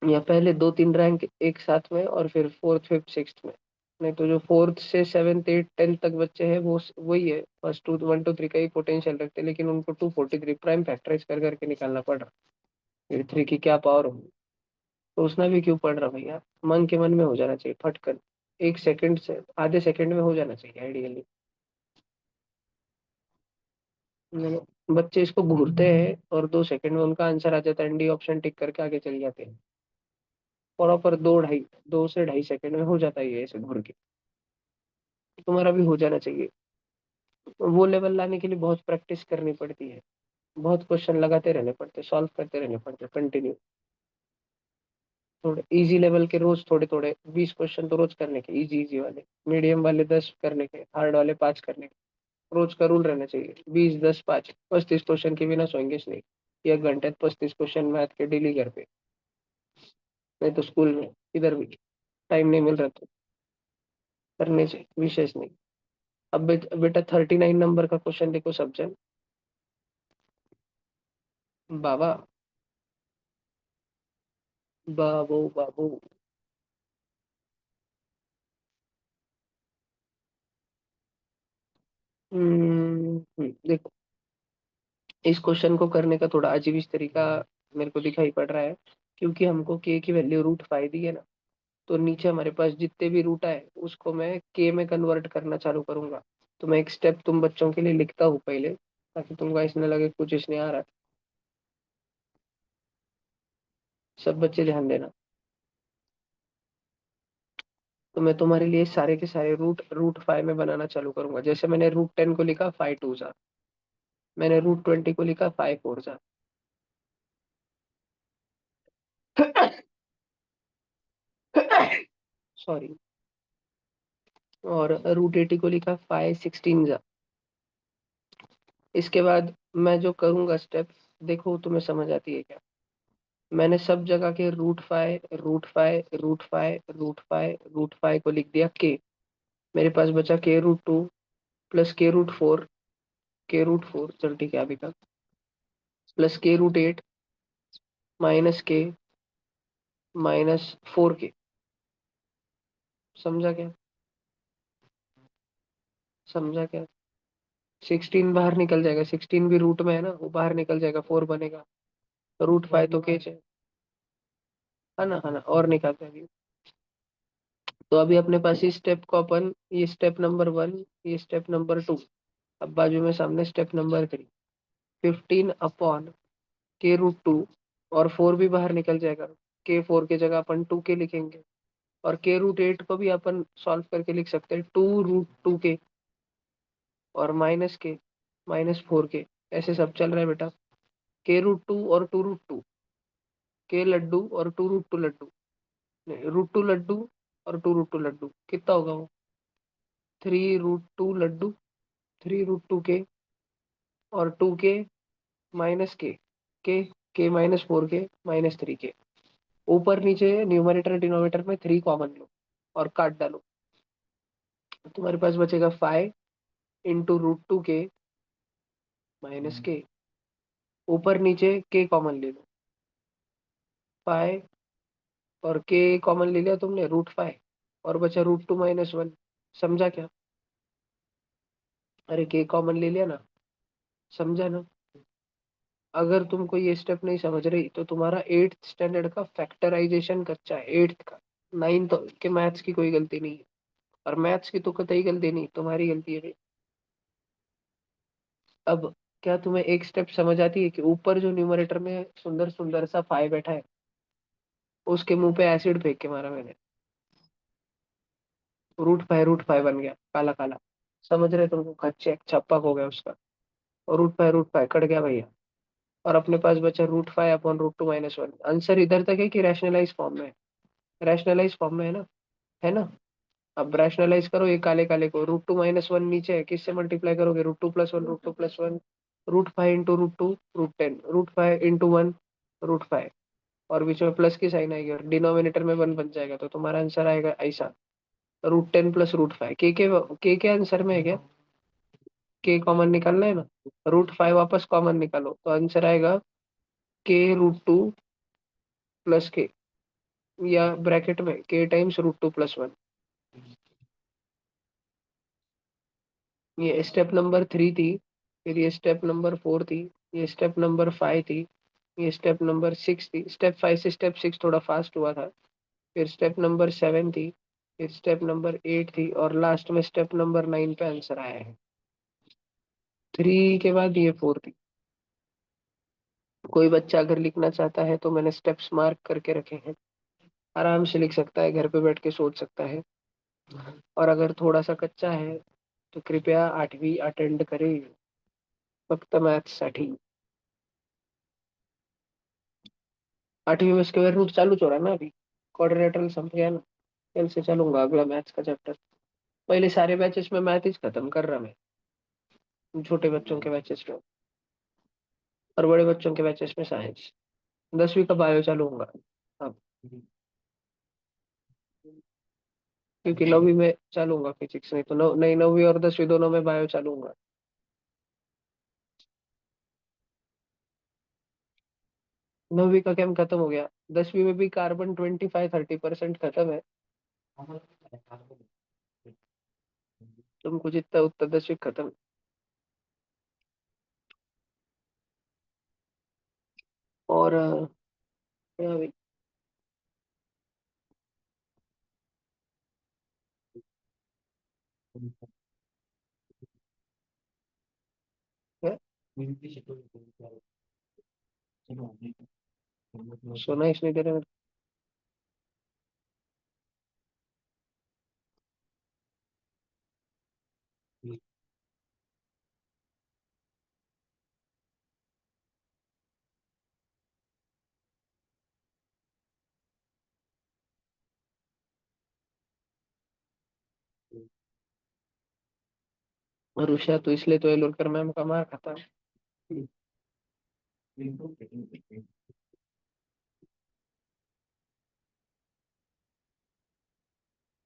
या पहले 2 3 रैंक एक साथ में और फिर 4th 5th 6th में, नहीं तो जो फोर्थ से सेवेंथ एट टेंथ तक बच्चे हैं वो वही है, फर्स्ट टू 1 2 3 का ही पोटेंशियल रखते हैं, लेकिन उनको 243 प्राइम फैक्टराइज कर करके निकालना पड़ रहा है। फिर 3 की क्या पावर होगी। तो उसना भी क्यों पड़ रहा भैया, मन के मन में हो जाना चाहिए फटकर, 1 सेकंड से आधे सेकंड में हो जाना चाहिए आइडियली। बच्चे इसको घूरते हैं और 2 सेकंड में उनका आंसर आ जाता है, डी ऑप्शन टिक करके आगे चल जाते हैं। प्रॉपर 2 से ढाई सेकंड में हो जाता है ये ऐसे घूर के। तुम्हारा भी हो जाना चाहिए। वो लेवल लाने के लिए बहुत प्रैक्टिस करनी पड़ती है, बहुत क्वेश्चन लगाते रहने पड़ते, सॉल्व करते रहने पड़ते कंटिन्यू। थोड़े इजी लेवल के रोज थोड़े थोड़े 20 क्वेश्चन तो रोज करने के, इजी इजी वाले, मीडियम वाले 10 करने के, हार्ड वाले 5 करने के। रोज का रूल रहना चाहिए 20 10 5, 35 क्वेश्चन के बिना सोएंगे नहीं। 1 घंटे 35 क्वेश्चन मैथ के डेली घर पे, नहीं तो स्कूल में इधर भी टाइम नहीं मिल रहा तो करने से विशेष नहीं। अब बेटा 39 नंबर का क्वेश्चन देखो सब्जन। बाबा, बाबू बाबू। देखो, इस क्वेश्चन को करने का थोड़ा अजीब इस तरीका मेरे को दिखाई पड़ रहा है, क्योंकि हमको के की वैल्यू √5 दी है ना। तो नीचे हमारे पास जितने भी रूट आए उसको मैं के में कन्वर्ट करना चालू करूंगा। तो मैं एक स्टेप तुम बच्चों के लिए लिखता हूँ पहले, ताकि तुमको इसमें लगे कुछ इसने आ रहा है। सब बच्चे ध्यान देना। तो मैं तुम्हारे लिए सारे के सारे √5 में बनाना चालू करूंगा। जैसे मैंने √10 को लिखा 5 2 जा, मैंने √20 को लिखा 5 4 जा। सॉरी। और √80 को लिखा 5 16 जा। इसके बाद मैं जो करूंगा स्टेप, देखो तुम्हें समझ आती है क्या। मैंने सब जगह के √5 को लिख दिया के। मेरे पास बचा के√2 प्लस के√4 चल ठीक है अभी तक, प्लस के√8 माइनस के -4 के। समझा क्या, समझा क्या। 16 बाहर निकल जाएगा, 16 भी रूट में है ना, वो बाहर निकल जाएगा, 4 बनेगा। √5 तो के है ना, और निकालते हैं अभी। तो अभी अपने पास इस स्टेप को अपन, ये स्टेप नंबर 1, ये स्टेप नंबर 2, अब बाजू में सामने स्टेप नंबर 3। 15 अपॉन के√2, और 4 भी बाहर निकल जाएगा, के 4 की जगह अपन 2 के लिखेंगे। और के√8 को भी अपन सॉल्व करके लिख सकते हैं 2√2 के, और -4 के। ऐसे सब चल रहा है बेटा, के√2 और 2√2, के लड्डू और 2√2 लड्डू, नहीं √2 लड्डू और 2√2 लड्डू, कितना होगा वो, 3√2 लड्डू, 3√2 के, और 2 के माइनस के -4 के -3 के। ऊपर नीचे न्यूमरेटर डिनोमिनेटर में 3 कॉमन लो और काट डालो। तुम्हारे पास बचेगा 5 × √2 के -के। ऊपर नीचे के कॉमन ले लो, 5, और के कॉमन ले लिया तुमने √5, और बचा √2 - 1। समझा क्या, अरे के कॉमन ले लिया ना, समझा ना। अगर तुमको ये स्टेप नहीं समझ रही तो तुम्हारा 8th स्टैंडर्ड का फैक्टराइजेशन कच्चा है, 8th का। 9th के मैथ्स की कोई गलती नहीं है, और मैथ्स की तो कतई गलती नहीं, तुम्हारी गलती है भाई। अब क्या तुम्हें एक स्टेप समझ आती है कि ऊपर जो न्यूमरेटर में सुंदर सुंदर सा 5 बैठा है, उसके मुंह पे एसिड फेंक के मारा मैंने, √5 बन गया काला काला। समझ रहे तुमको, कच्चे छप्पक हो गया उसका, और √5 कट गया भैया। और अपने पास बचा √5/√2 - 1। आंसर इधर तक है कि रैशनलाइज फॉर्म में है, रैशनलाइज फॉर्म में है ना, है ना। अब रैशनलाइज करो ये काले काले को, √2 - 1 नीचे है, किससे मल्टीप्लाई करोगे, √2 + 1 √2 + 1, √5 × 2 √10, √5 × 1 √5, और बीच में प्लस की साइन आएगी और डिनोमिनेटर में 1 बन जाएगा, तो तुम्हारा आंसर आएगा ऐसा, √10 + √5। के आंसर में है क्या, के कॉमन निकालना है ना, √5 वापस कॉमन निकालो तो आंसर आएगा के√2 + के, या ब्रैकेट में के टाइम्स √2 + 1। ये स्टेप नंबर 3 थी, फिर ये स्टेप नंबर 4 थी, ये स्टेप नंबर 5 थी, ये स्टेप नंबर 6 थी। स्टेप 5 से स्टेप 6 थोड़ा फास्ट हुआ था। फिर स्टेप नंबर 7 थी, फिर स्टेप नंबर 8 थी, और लास्ट में स्टेप नंबर 9 पे आंसर आया है। 3 के बाद ये 4 थी। कोई बच्चा अगर लिखना चाहता है तो मैंने स्टेप्स मार्क करके रखे हैं, आराम से लिख सकता है, घर पे बैठ के सोच सकता है। और अगर थोड़ा सा कच्चा है तो कृपया 8वीं अटेंड करें, फक्त मैथ्स साठी। 8वीं में स्क्वायर रूट चालू हो रहा है ना अभी, क्वाड्रेटरल सम गया ना। कल से चलूंगा अगला मैथ्स का चैप्टर। पहले सारे बैचेस में मैथ ही खत्म कर रहा मैं, छोटे बच्चों के बैचेस में, और बड़े बच्चों के बैचेस में साइंस। 10वीं का बायो चालू होगा अब, क्योंकि 9वीं में चालू होगा फिजिक्स, नहीं तो नहीं, 9वीं और 10वीं दोनों में बायो चालू होगा। 9वीं का केम खत्म हो गया, 10वीं में भी कार्बन 25-30% खत्म है। तुमको जितना उतना 10वीं खत्म। और क्या भाई, क्या? सुना इसने तेरे में। और उषा तो इसलिए तो एलोरकर मैम का मार खाता है।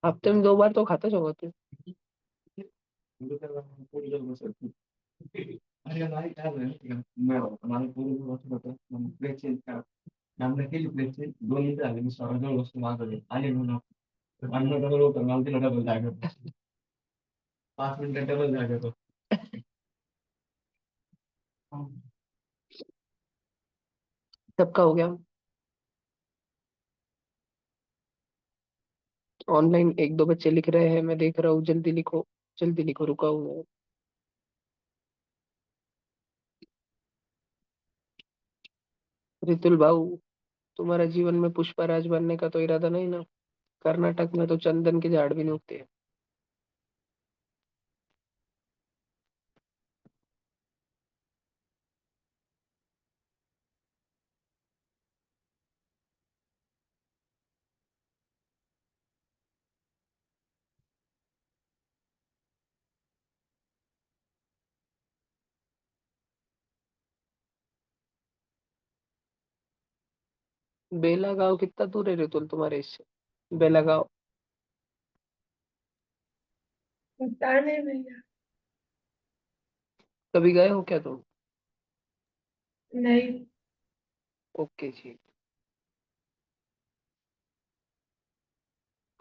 हफ्ते में 2 बार तो खाता होगा तू। सबका हो गया। ऑनलाइन 1-2 बच्चे लिख रहे हैं, मैं देख रहा हूँ, जल्दी लिखो, जल्दी लिखो, रुका हूँ मैं। रितुल भाऊ, तुम्हारा जीवन में पुष्पराज बनने का तो इरादा नहीं ना? कर्नाटक में तो चंदन के झाड़ भी नहीं उगते। बेला गांव कितना दूर है रितुल तुम्हारे इससे? बेला गांव पता नहीं भैया। कभी गए हो क्या तुम? नहीं। ओके जी।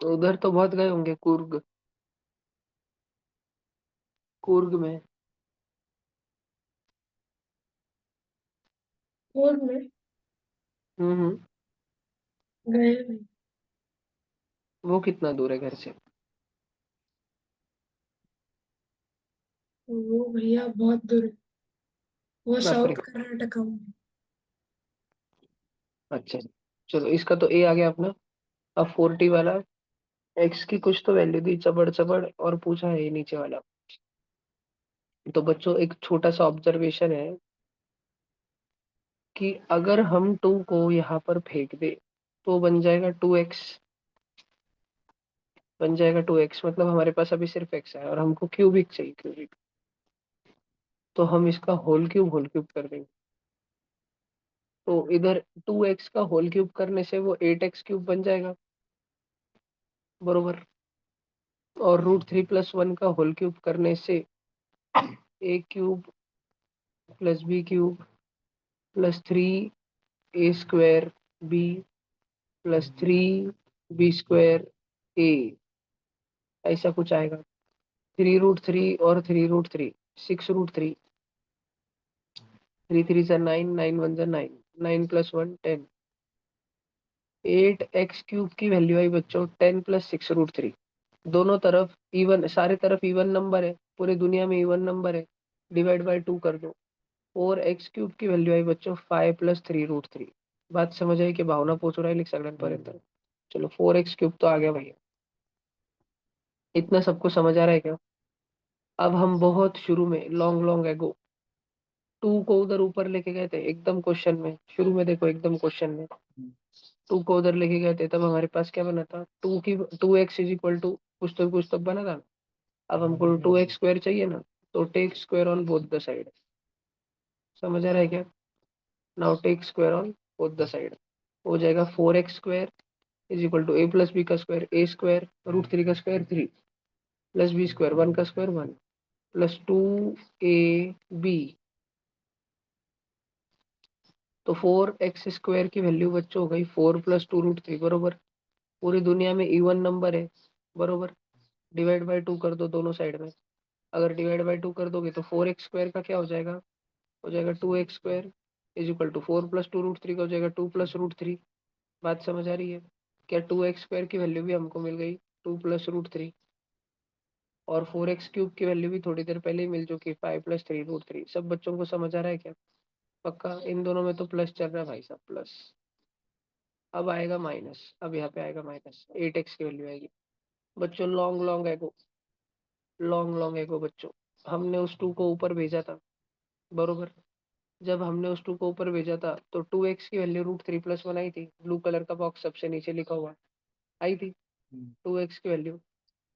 तो उधर तो बहुत गए होंगे, कुर्ग, कुर्ग में। स्कूल में हम्म। गए नहीं। वो कितना दूर है घर से? वो भैया बहुत दूर है। वो बाप रे। साउथ कर्नाटका में। अच्छा, चलो इसका तो ए आ गया अपना। अब 40 वाला, एक्स की कुछ तो वैल्यू दी चबड़ चबड़, और पूछा है ये नीचे वाला। तो बच्चों एक छोटा सा ऑब्जर्वेशन है कि अगर हम 2 को यहाँ पर फेंक दे तो बन जाएगा 2x, बन जाएगा 2x, मतलब हमारे पास अभी सिर्फ x है और हमको क्यूबिक चाहिए, क्यूबिक। तो हम इसका होल क्यूब कर देंगे। तो इधर 2x का होल क्यूब करने से वो 8x क्यूब बन जाएगा, बरोबर। और √3+1 का होल क्यूब करने से a³ + b³ +3 a² b +3 b² a, ऐसा कुछ आएगा। 3√3 और 3√3, 6√3, 3 3 9, 9 1 9, 9 + 1 10। 8x³ की वैल्यू आई बच्चों 10 + 6√3। दोनों तरफ इवन, सारे तरफ इवन नंबर है, पूरी दुनिया में इवन नंबर है, डिवाइड बाय 2 कर दो। 4x³ की वैल्यू आई बच्चों 5 + 3√3। बात समझ आई कि भावना पूछ रहा है लिख सकते पर। चलो 4x³ तो आ गया भैया, इतना सबको समझ आ रहा है क्या? अब हम बहुत शुरू में लॉन्ग लॉन्ग एगो 2 को उधर ऊपर लेके गए थे एकदम क्वेश्चन में, शुरू में देखो एकदम क्वेश्चन में 2 को उधर लेके गए थे, तब हमारे पास क्या बना था? 2x = कुछ तो बना था। अब हमको 2x² चाहिए ना, तो take square on both the side. समझ आ रहा है क्या? Now take square on both the side, हो जाएगा 4x² = a + b² a²√3 का स्क्वायर 3 + b² 1 का स्क्वायर 1 +2ab। तो 4x² की वैल्यू बच्चों हो गई 4 + 2√3 बरोबर। पूरी दुनिया में इवन नंबर है बरोबर, डिवाइड बाय 2 कर दो दोनों साइड में। अगर डिवाइड बाय 2 कर दोगे तो 4x² का क्या हो जाएगा 2x² = 4 + 2√3 का हो जाएगा 2 + √3। बात समझ आ रही है क्या? 2x² की वैल्यू भी हमको मिल गई 2 + √3, और 4x³ की वैल्यू भी थोड़ी देर पहले ही मिल चुकी 5 + 3√3। सब बच्चों को समझ आ रहा है क्या? पक्का? इन दोनों में तो प्लस चल रहा है भाई साहब, प्लस। अब आएगा माइनस, अब यहाँ पे आएगा माइनस, 8x की वैल्यू आएगी बच्चों। लॉन्ग लॉन्ग एगो बच्चों, हमने उस 2 को ऊपर भेजा था बरोबर। जब हमने उस 2 को ऊपर भेजा था तो 2x की वैल्यू √3 + 1 आई थी, ब्लू कलर का बॉक्स सबसे नीचे लिखा हुआ आई थी। 2x की वैल्यू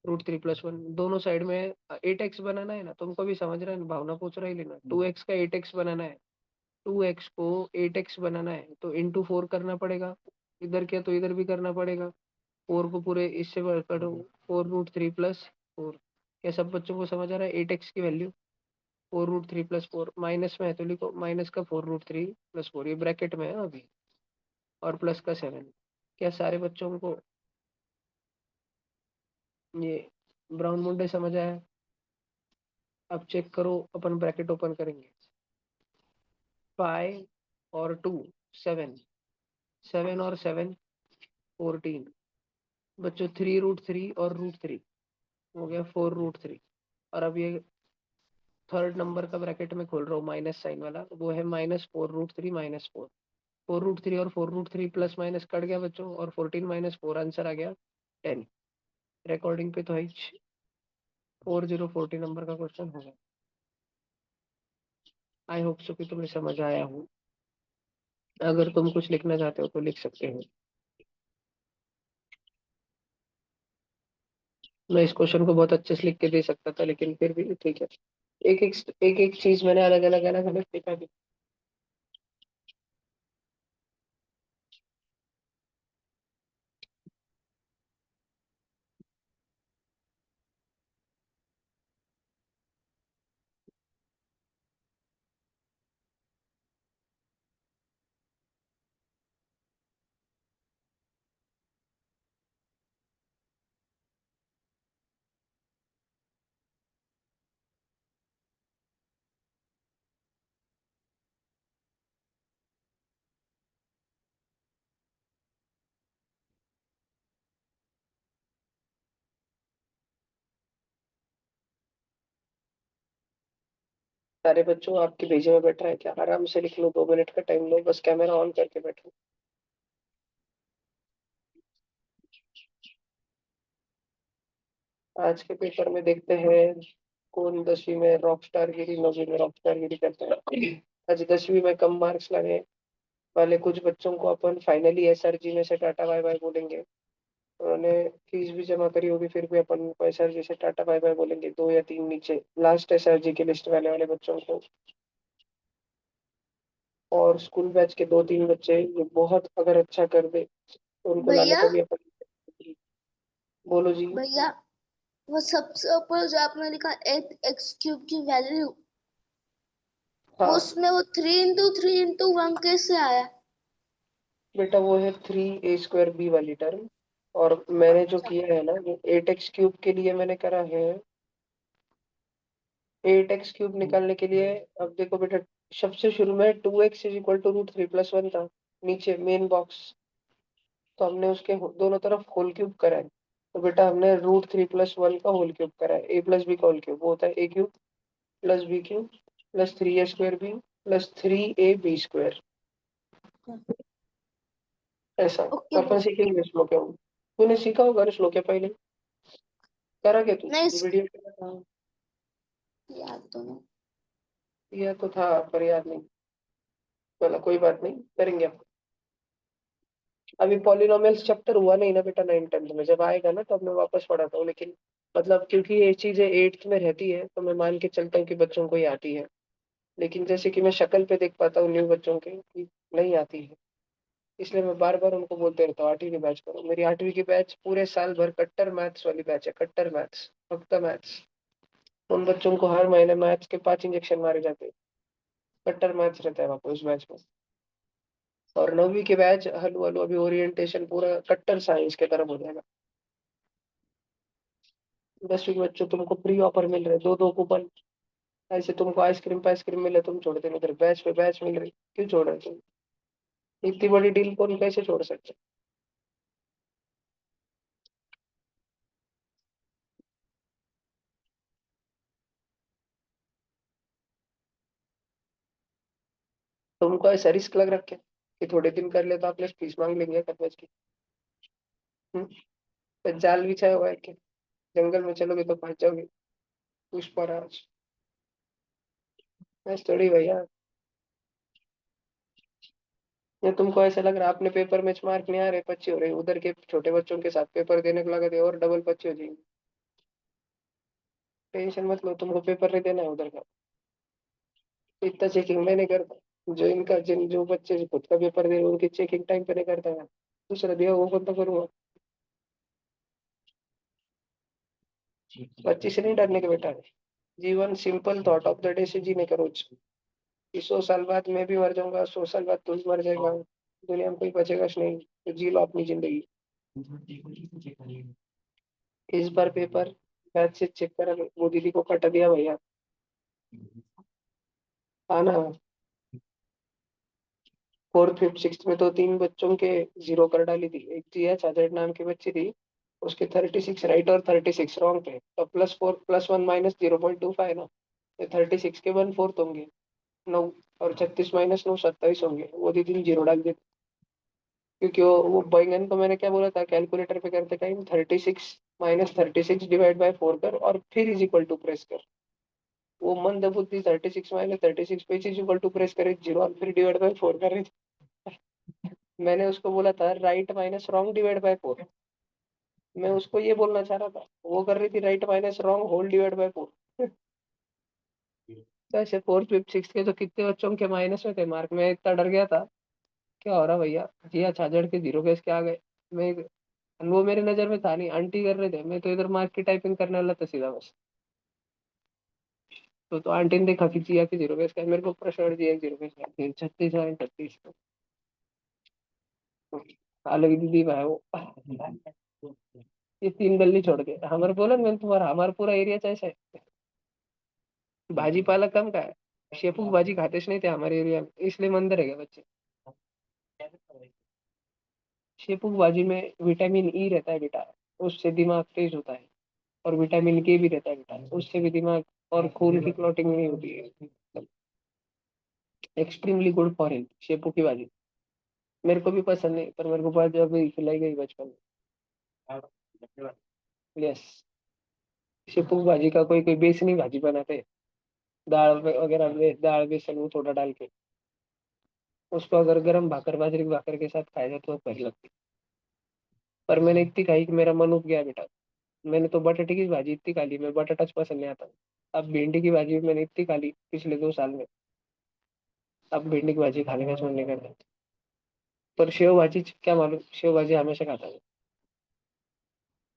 √3 + 1, दोनों साइड में 8x बनाना है ना, तुमको भी समझ रहे हैं, भावना पूछ रही लेना। 2x का 8x बनाना है, 2x को 8x बनाना है तो इंटू 4 करना पड़ेगा, इधर क्या तो इधर भी करना पड़ेगा। 4 को पूरे इससे करो, 4√3 + 4। क्या सब बच्चों को समझ आ रहा है? 8x की वैल्यू 4√3 + 4, माइनस में है तो लिखो माइनस का 4√3 + 4, ये ब्रैकेट में है अभी, और प्लस का 7। क्या सारे बच्चों को ये ब्राउन मुंडे समझ आया? अब चेक करो, अपन ब्रैकेट ओपन करेंगे। 5 और 2 7, 7 और 7 14 बच्चों। 3√3 और √3 हो गया 4√3। और अब ये थर्ड नंबर का ब्रैकेट में खोल रहा हूँ माइनस साइन वाला, वो है -4√3 -4। 4√3 और 4√3 प्लस माइनस कट गया बच्चों, और 14 - 4 आंसर आ गया 10। रिकॉर्डिंग पे तो है 4040 नंबर का क्वेश्चन होगा। आई होप सो कि तुम्हें समझ आया हो। अगर तुम कुछ लिखना चाहते हो तो लिख सकते हो। मैं इस क्वेश्चन को बहुत अच्छे से लिख के दे सकता था, लेकिन फिर भी ठीक है। एक एक चीज मैंने अलग अलग लिखा। सारे बच्चों आपके भेजे में बैठ रहा है क्या? आराम से लिख लो, 2 मिनट का टाइम लो, बस कैमरा ऑन करके बैठो। आज के पेपर में देखते हैं कौन 10वीं में रॉक स्टार गिरी, 9वीं में रॉक स्टार गिरी करते हैं। आज 10वीं में कम मार्क्स लाने वाले कुछ बच्चों को अपन फाइनली SRG में से टाटा बाय बाय बोलेंगे। उन्होंने फीस भी जमा करी होगी, फिर भी अपन उनको SRG से टाटा बाय बाय बोलेंगे। 2 या 3 नीचे लास्ट SRG की लिस्ट वाले बच्चों को, और स्कूल बैच के 2 3 बच्चे जो बहुत अगर अच्छा कर दे तो उनको लाने भैया को भी अपन। बोलो जी। भैया, वो सबसे ऊपर जो आपने लिखा 8x³ की वैल्यू, वो हाँ उसमें वो 3 × 3 × 1 कैसे आया? बेटा, वो है 3a² b वाली टर्म। और मैंने जो अच्छा। किया है ना, वो 8x³ के लिए मैंने करा है 8x³ निकालने के लिए अब देखो बेटा, सबसे शुरू में 2x इज इक्वल टू √3 + 1 था, नीचे मेन बॉक्स। तो हमने उसके दोनों तरफ होल क्यूब करा है। तो बेटा हमने √3 + 1 का होल क्यूब करा है, a+b का होल क्यूब, वो होता है a³ + b³ + 3a² b + 3ab²। ऐसा ओके अपन बस। सीखेंगे श्लोक। तूने सीखा होगा श्लोक पहले, करा क्या तू नहीं, वीडियो पे था? याद तो नहीं। यह तो था पर याद नहीं। चलो कोई बात नहीं, करेंगे अब। अभी पॉलिनोमियल्स चैप्टर हुआ नहीं ना बेटा, 9th 10th में जब आएगा ना तो अब मैं वापस पढ़ाता हूँ, लेकिन मतलब क्योंकि ये चीजें 8th में रहती है तो मैं मान के चलता हूँ कि बच्चों को ही आती है। लेकिन जैसे कि मैं शक्ल पे देख पाता हूँ न्यू बच्चों के कि नहीं आती है, इसलिए मैं बार बार उनको बोलते रहता हूँ 8वीं की बैच करो। मेरी 8वीं की बैच पूरे साल भर कट्टर मैथ्स वाली बैच है, कट्टर मैथ्स, फक्त मैथ्स। उन बच्चों को हर महीने मैथ्स के 5 इंजेक्शन मारे जाते हैं। कट्टर मैथ्स रहता है वहाँ पे उस बैच में। और 9वीं के बैच हलू हलू अभी ओरिएंटेशन पूरा कट्टर साइंस की तरफ हो जाएगा। 10वीं के बच्चों तुमको प्री ऑफर मिल रहे, दो दो कूपन। ऐसे तुमको आइसक्रीम पे आइसक्रीम मिले, तुम छोड़ देना, उधर बैच पे बैच मिल रही, क्यों छोड़ रहे तुम? इतनी बड़ी डील कौन कैसे छोड़ सकते? तुमको ऐसा रिस्क लग रखे कि थोड़े दिन कर ले तो आपने फीस मांग लेंगे कॉलेज की। हम्म? तो जाल बिछाया हुआ है कि जंगल में चलोगे तो पहुंच जाओगे। पुष्पराज, ऐसा थोड़ी भैया। ये तुमको ऐसा लग रहा है आपने पेपर में मार्क नहीं आ रहे, 25 हो रहे, उधर के छोटे बच्चों के साथ पेपर देने को लगा दे और डबल 25 हो जाएंगे। टेंशन मत लो, तुमको पेपर नहीं देना है उधर का। इतना चेकिंग मैं नहीं करता, जो इनका जिन जो बच्चे खुद का पेपर दे रहे हैं, उनकी चेकिंग टाइम पे नहीं करता मैं। दूसरा दिया वो कौन तो करूंगा। 25 से नहीं डरने के बेटा। जीवन simple thought of the day से जीने का रोज, कि 100 साल बाद मैं भी मर जाऊंगा, 100 साल बाद तुम मर जाएगा, दुनिया में कोई बचेगा नहीं, तो जी लो अपनी जिंदगी। इस बार पेपर मैथ से चेक करा, वो दीदी को कट दिया भैया। आना। 4th 5th 6th में तो 3 बच्चों के जीरो कर डाली थी। एक जिया चादर नाम की बच्ची थी, उसके 36 राइट और 36 रॉन्ग थे, तो +4 + 1 -0.25 ना, तो 36 के 1/4 होंगे 9, और 36 - 9 27 होंगे। वो दीदी ने जीरो डाल दिया, क्योंकि वो बैंगन को मैंने क्या बोला था कैलकुलेटर पे करते टाइम, 36 - 36 ÷ 4 कर और फिर इज इक्वल टू प्रेस कर। वो मंद बुद्धि 36 - 36 पे इज इक्वल टू प्रेस करे जीरो और फिर ÷ 4 कर रही थी। मैंने उसको बोला था राइट माइनस रॉन्ग ÷ 4। मैं उसको ये बोलना चाह रहा था, वो कर रही थी राइट माइनस रॉन्ग होल ÷ 4। तो ऐसे 4th 5th 6th के तो कितने बच्चों के माइनस में थे मार्क, मैं इतना डर गया था। क्या हो रहा भैया जी, छाछड़ के जीरो केस के आ गए। मैं, वो मेरे नजर में था नहीं, आंटी कर रहे थे, मैं तो इधर मार्क की टाइपिंग करने वाला था सीधा बस। तो आंटी ने देखा कि जिया के जीरो केस का है, मेरे को प्रश्न जिया जीरो केस का 36 है 36। अलग दीदी भाई वो, ये 3 गली छोड़ के हमारे बोला मैंने, तुम्हारा हमारा पूरा एरिया कैसा है, भाजी पाला कम का है। शेपू भाजी खाते नहीं थे हमारे एरिया में, इसलिए मंदिर है गए बच्चे। शेपू भाजी में विटामिन ई रहता है बेटा, उससे दिमाग तेज होता है। और विटामिन के भी रहता है बेटा, उससे भी दिमाग और खून की क्लॉटिंग नहीं होती है। एक्सट्रीमली गुड फॉर हेल्थ शेपू की भाजी। मेरे को भी पसंद नहीं, पर मेरे को बहुत जब खिलाई गई बचपन में। यस। शेपू की भाजी का कोई कोई बेसनी भाजी बनाते हैं, वगैरह में दाल बेसन वो थोड़ा डाल के, उसको अगर गर्म भाकर बाजरे की भाकर के साथ खाया जाए तो बढ़िया लगती है। पर मैंने इतनी खाई कि मेरा मन उब गया बेटा। मैंने तो बटाटे की भाजी इतनी खा ली, मैं बटाटा पसंद नहीं आता। अब भिंडी की भाजी भी मैंने इतनी खा ली पिछले 2 साल में, अब भिंडी की भाजी खाने का मन नहीं करता। पर शेव भाजी क्या मालूम, शेव भाजी हमेशा खाता हूँ।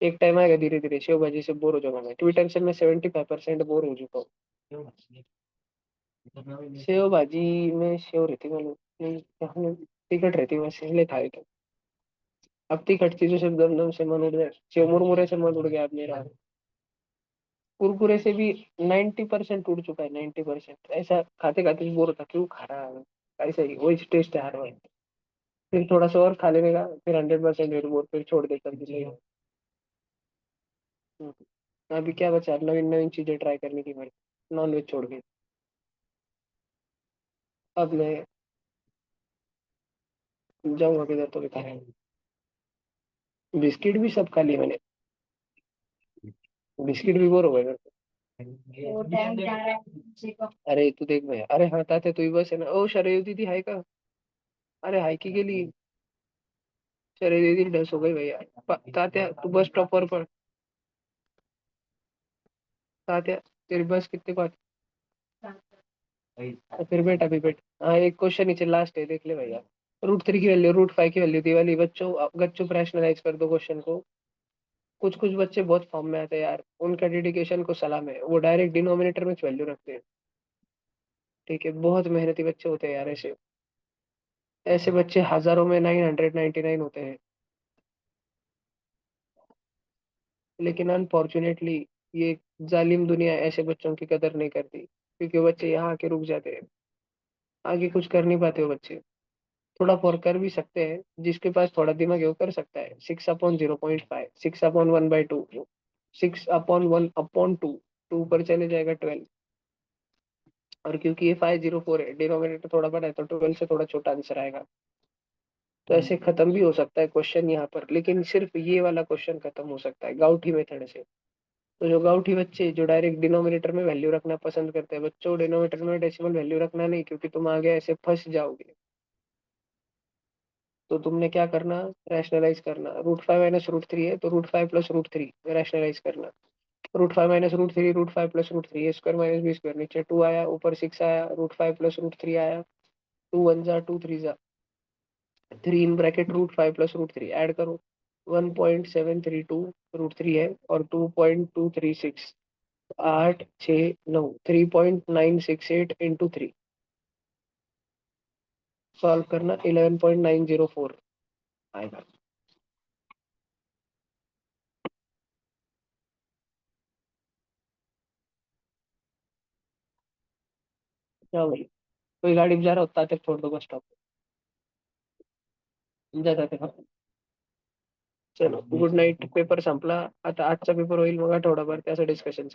एक टाइम आएगा धीरे धीरे शेव भाजी से बोर हो जाऊंगा मैं, ट्विटर से मैं 75% बोर हो चुका हूँ। शेव भाजी में शेव रहती मालूम नहीं, टिकट रहती है, मैं इसलिए खाई तो। अब तीखट चीजों से दम दम से मन उड़ जाए, शेव मुरमुरे से मन उड़ गया अब मेरा। कुरकुरे से भी 90% उड़ चुका है, 90%। ऐसा खाते खाते बोर होता, क्यों खा रहा है, ऐसा ही वही टेस्ट है हर बार। फिर थोड़ा सा और खा लेने का, फिर 100% रेड बोर, फिर छोड़ देता हूँ। अभी क्या बचा, नवीन नवीन चीजें ट्राई करने की मेरे, नॉन वेज छोड़ के। अब मैं जाऊंगा किधर तो दिखा रहा, बिस्किट भी सब खा लिए मैंने, बिस्किट भी बोर हो गए मेरे तो टाइम जा रहा है। को। अरे तू देख भैया, अरे हाँ ताते तू ही बस है ना, ओ शरयू दीदी हाय का, अरे हाय की के लिए, शरयू दीदी डस हो गई भैया। तात्या तू बस टॉपर पर, तात्या तेरी बस कितने को तो फिर बेट अभी बेट। हाँ एक क्वेश्चन नीचे लास्ट है, देख ले भैया। √3 की वैल्यू, √5 की वैल्यू दी वाली बच्चों, गच्चों रैशनलाइज कर दो क्वेश्चन को। कुछ कुछ बच्चे बहुत फॉर्म में आते हैं यार, उनका डेडिकेशन को सलाम है, वो डायरेक्ट डिनोमिनेटर में वैल्यू रखते हैं। ठीक है, बहुत मेहनती बच्चे होते हैं यार ऐसे, ऐसे बच्चे हजारों में 999 होते हैं। लेकिन अनफॉर्चुनेटली ये जालिम दुनिया ऐसे बच्चों की कदर नहीं करती, क्योंकि वो बच्चे यहाँ आके रुक जाते हैं, आगे कुछ कर नहीं पाते वो बच्चे। थोड़ा फॉर कर भी सकते हैं, जिसके पास थोड़ा दिमाग है वो कर सकता है, 6/0.5, 6/1/2, 6/1/2, टू पर चले जाएगा 12। और क्योंकि ये 504 है, डिनोमिनेटर थोड़ा बड़ा है, तो 12 से थोड़ा छोटा आंसर आएगा। तो ऐसे खत्म भी हो सकता है क्वेश्चन यहाँ पर, लेकिन सिर्फ ये वाला क्वेश्चन खत्म हो सकता है गाउठी मेथड से। तो जो गाउठी बच्चे जो डायरेक्ट डिनोमिनेटर में वैल्यू रखना पसंद करते हैं, बच्चों डिनोमिनेटर में डेसिमल वैल्यू रखना नहीं, क्योंकि तुम आगे ऐसे फंस जाओगे। तो तुमने क्या करना, रैशनलाइज करना। √5 - √3 है, तो √5 + √3 रैशनलाइज करना। √5 - √3, √5 + √3, A² - B², नीचे 2 आया, ऊपर 6 आया, √5 + √3 आया, 2 1 जा, 2 3 जा, 3 इन ब्रैकेट √5 + √3 ऐड करो, 1.732 √3 है, और 2.236, 8 6 9, 3.968 × 3, सॉल्व करना, 11.904 आएगा। क्या भाई, कोई गाडी जा रहा होता तक छोड़ दो बस स्टॉप, जाता था। चलो गुड नाईट, पेपर संपला आता, आजचा पेपर होईल मग आठवडाभर त्याचं डिस्कशन